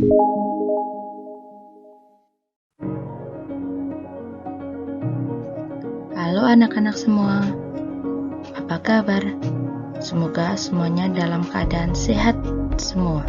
Halo anak-anak semua, apa kabar? Semoga semuanya dalam keadaan sehat semua.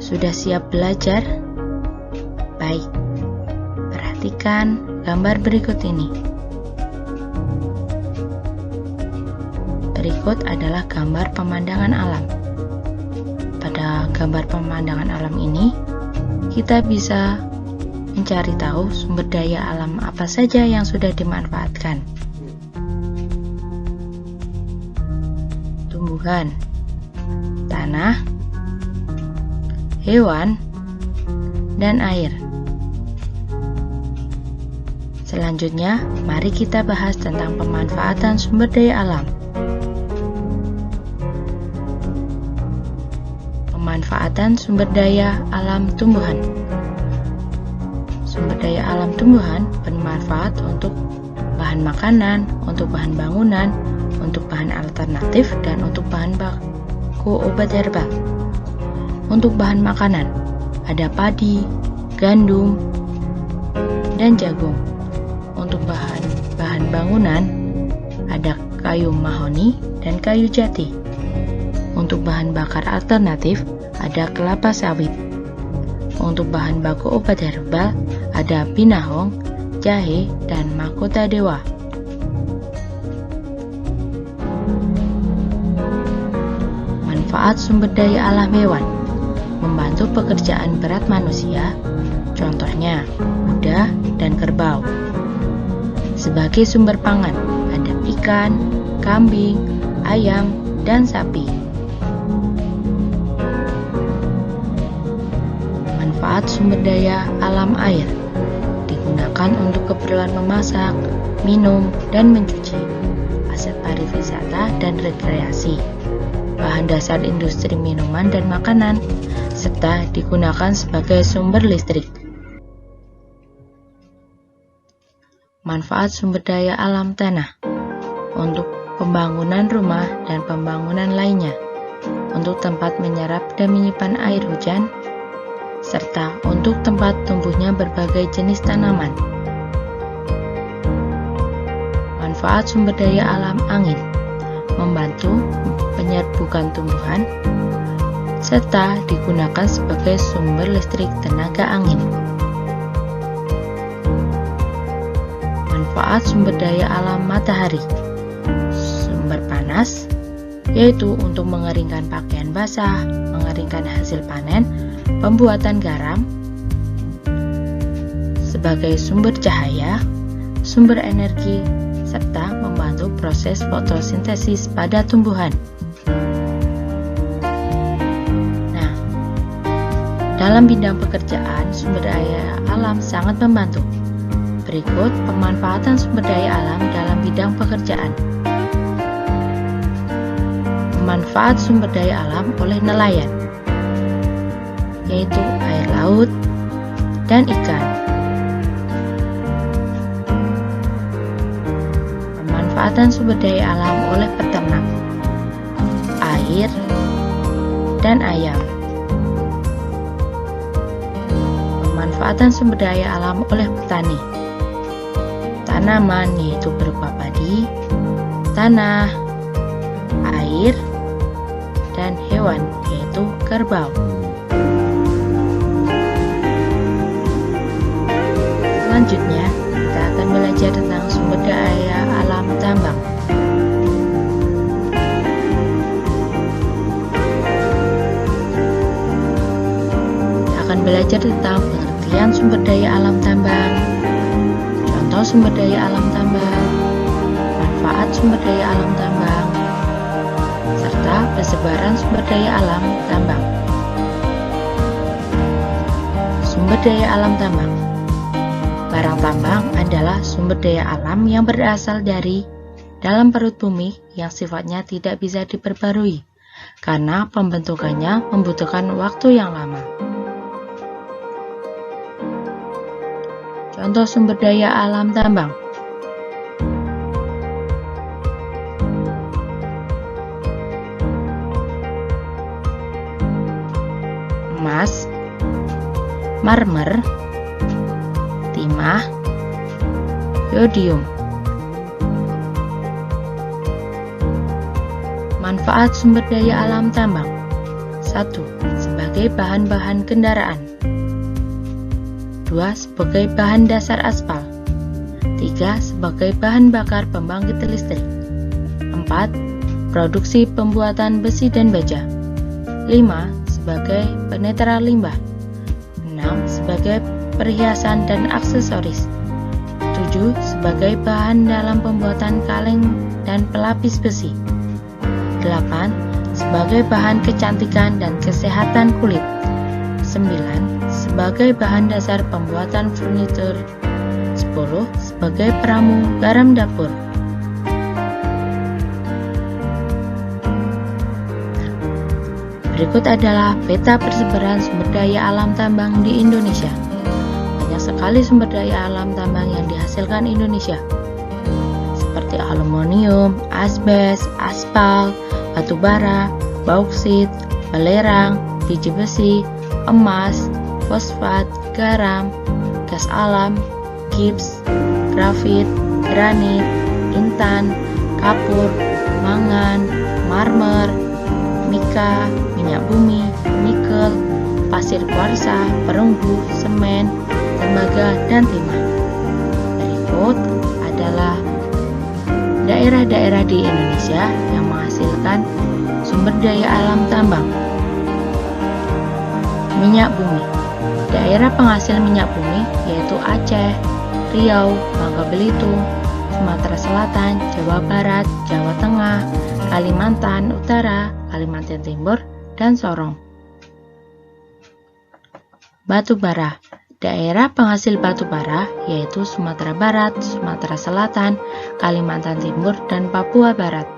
Sudah siap belajar? Baik, perhatikan gambar berikut ini. Berikut adalah gambar pemandangan alam. Pada gambar pemandangan alam ini, kita bisa mencari tahu sumber daya alam apa saja yang sudah dimanfaatkan. Tumbuhan, tanah, hewan, dan air. Selanjutnya, mari kita bahas tentang pemanfaatan sumber daya alam. Pemanfaatan sumber daya alam tumbuhan. Sumber daya alam tumbuhan bermanfaat untuk bahan makanan, untuk bahan bangunan, untuk bahan alternatif, dan untuk bahan baku obat herbal. Untuk bahan makanan, ada padi, gandum, dan jagung. Untuk bahan bangunan, ada kayu mahoni dan kayu jati. Untuk bahan bakar alternatif, ada kelapa sawit. Untuk bahan baku obat herbal, ada binahong, jahe, dan mahkota dewa. Manfaat sumber daya alam hewan membantu pekerjaan berat manusia, contohnya kuda dan kerbau. Sebagai sumber pangan, ada ikan, kambing, ayam, dan sapi. Manfaat sumber daya alam air digunakan untuk keperluan memasak, minum, dan mencuci, aset pariwisata dan rekreasi, bahan dasar industri minuman dan makanan, serta digunakan sebagai sumber listrik. Manfaat sumber daya alam tanah untuk pembangunan rumah dan pembangunan lainnya, untuk tempat menyerap dan menyimpan air hujan, serta untuk tempat tumbuhnya berbagai jenis tanaman. Manfaat sumber daya alam angin membantu penyerbukan tumbuhan, serta digunakan sebagai sumber listrik tenaga angin. Manfaat sumber daya alam matahari, sumber panas, yaitu untuk mengeringkan pakaian basah, mengeringkan hasil panen, pembuatan garam, sebagai sumber cahaya, sumber energi, serta membantu proses fotosintesis pada tumbuhan. Nah, dalam bidang pekerjaan, sumber daya alam sangat membantu. Berikut pemanfaatan sumber daya alam dalam bidang pekerjaan. Manfaat sumber daya alam oleh nelayan, yaitu air laut dan ikan. Pemanfaatan sumber daya alam oleh peternak, air dan ayam. Pemanfaatan sumber daya alam oleh petani, tanaman yaitu berupa padi, tanah, air, dan hewan yaitu kerbau. Selanjutnya, kita akan belajar tentang sumber daya alam tambang. Kita akan belajar tentang pengertian sumber daya alam tambang, contoh sumber daya alam tambang, manfaat sumber daya alam tambang, serta persebaran sumber daya alam tambang. Sumber daya alam tambang. Barang tambang adalah sumber daya alam yang berasal dari dalam perut bumi yang sifatnya tidak bisa diperbarui karena pembentukannya membutuhkan waktu yang lama. Contoh sumber daya alam tambang. emas, marmer, timah, yodium. Manfaat sumber daya alam tambang. 1. Sebagai bahan-bahan kendaraan. 2. Sebagai bahan dasar aspal. 3. Sebagai bahan bakar pembangkit listrik. 4. Produksi pembuatan besi dan baja. 5. Sebagai penetral limbah. 6. Sebagai perhiasan dan aksesoris. 7. Sebagai bahan dalam pembuatan kaleng dan pelapis besi. 8. Sebagai bahan kecantikan dan kesehatan kulit. 9. Sebagai bahan dasar pembuatan furnitur. 10. Sebagai peramu garam dapur. Berikut adalah peta persebaran sumber daya alam tambang di Indonesia. Banyak sekali sumber daya alam tambang yang dihasilkan Indonesia, seperti aluminium, asbes, aspal, batu bara, bauksit, belerang, biji besi, emas, fosfat, garam, gas alam, gips, grafit, granit, intan, kapur, mangan, marmer, mika, minyak bumi, nikel, pasir kuarsa, perunggu, semen, tembaga, dan timah. Berikut adalah daerah-daerah di Indonesia yang menghasilkan sumber daya alam tambang. Minyak bumi. Daerah penghasil minyak bumi yaitu Aceh, Riau, Bangka Belitung, Sumatera Selatan, Jawa Barat, Jawa Tengah, Kalimantan Utara, Kalimantan Timur, dan Sorong. Batu bara. Daerah penghasil batu bara yaitu Sumatera Barat, Sumatera Selatan, Kalimantan Timur, dan Papua Barat.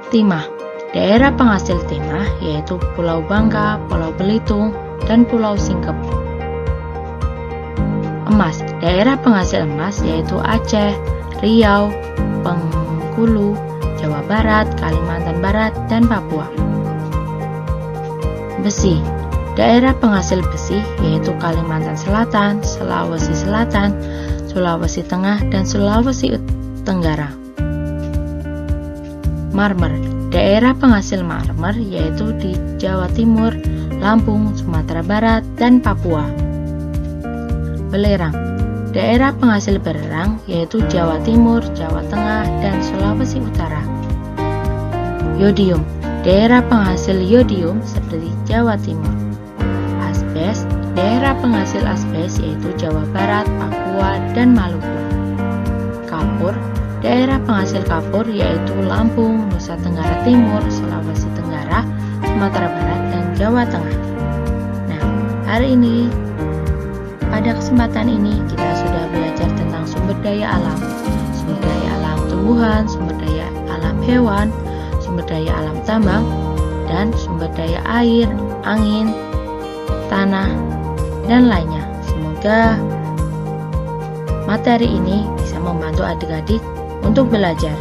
Timah. Daerah penghasil timah yaitu Pulau Bangka, Pulau Belitung, dan Pulau Singkep. Emas. Daerah penghasil emas yaitu Aceh, Riau, Bengkulu, Jawa Barat, Kalimantan Barat, dan Papua. Besi. Daerah penghasil besi yaitu Kalimantan Selatan, Sulawesi Selatan, Sulawesi Tengah, dan Sulawesi Tenggara. Marmer. Daerah penghasil marmer yaitu di Jawa Timur, Lampung, Sumatera Barat, dan Papua. Belerang. Daerah penghasil belerang yaitu Jawa Timur, Jawa Tengah, dan Sulawesi Utara. Yodium. Daerah penghasil yodium seperti Jawa Timur. Asbes. Daerah penghasil asbes yaitu Jawa Barat, Papua, dan Maluku. Kapur. Daerah penghasil kapur yaitu Lampung, Nusa Tenggara Timur, Sulawesi Tenggara, Sumatera Barat, dan Jawa Tengah. Nah, hari ini, pada kesempatan ini kita sudah belajar tentang sumber daya alam tumbuhan, sumber daya alam hewan, sumber daya alam tambang, dan sumber daya air, angin, tanah, dan lainnya. Semoga materi ini bisa membantu adik-adik untuk belajar.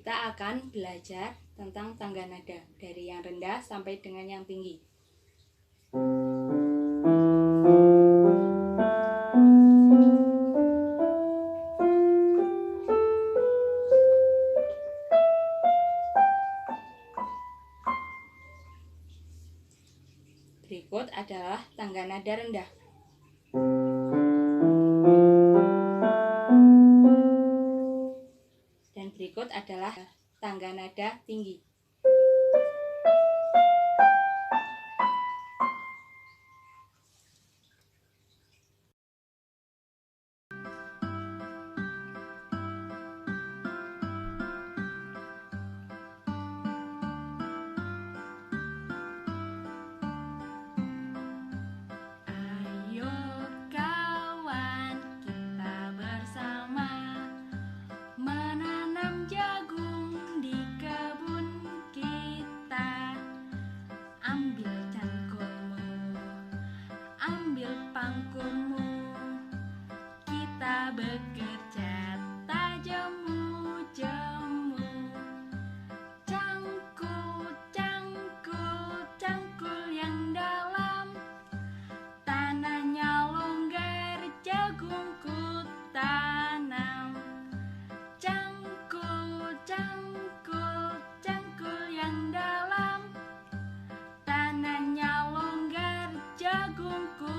kita akan belajar tentang tangga nada dari yang rendah sampai dengan yang tinggi. Berikut adalah tangga nada rendah. Dan berikut adalah tangga nada tinggi. Ayo kawan, kita bersama menanam jagung di kebun kita. Ambil cangkulmu, ambil pangkurmu, kita bekerja jemu-jemu. Cangkul, cangkul, cangkul yang dalam, tanahnya longgar, jagungku tanam. Cangkul, cangkul, cangkul yang dalam, tanahnya longgar, jagungku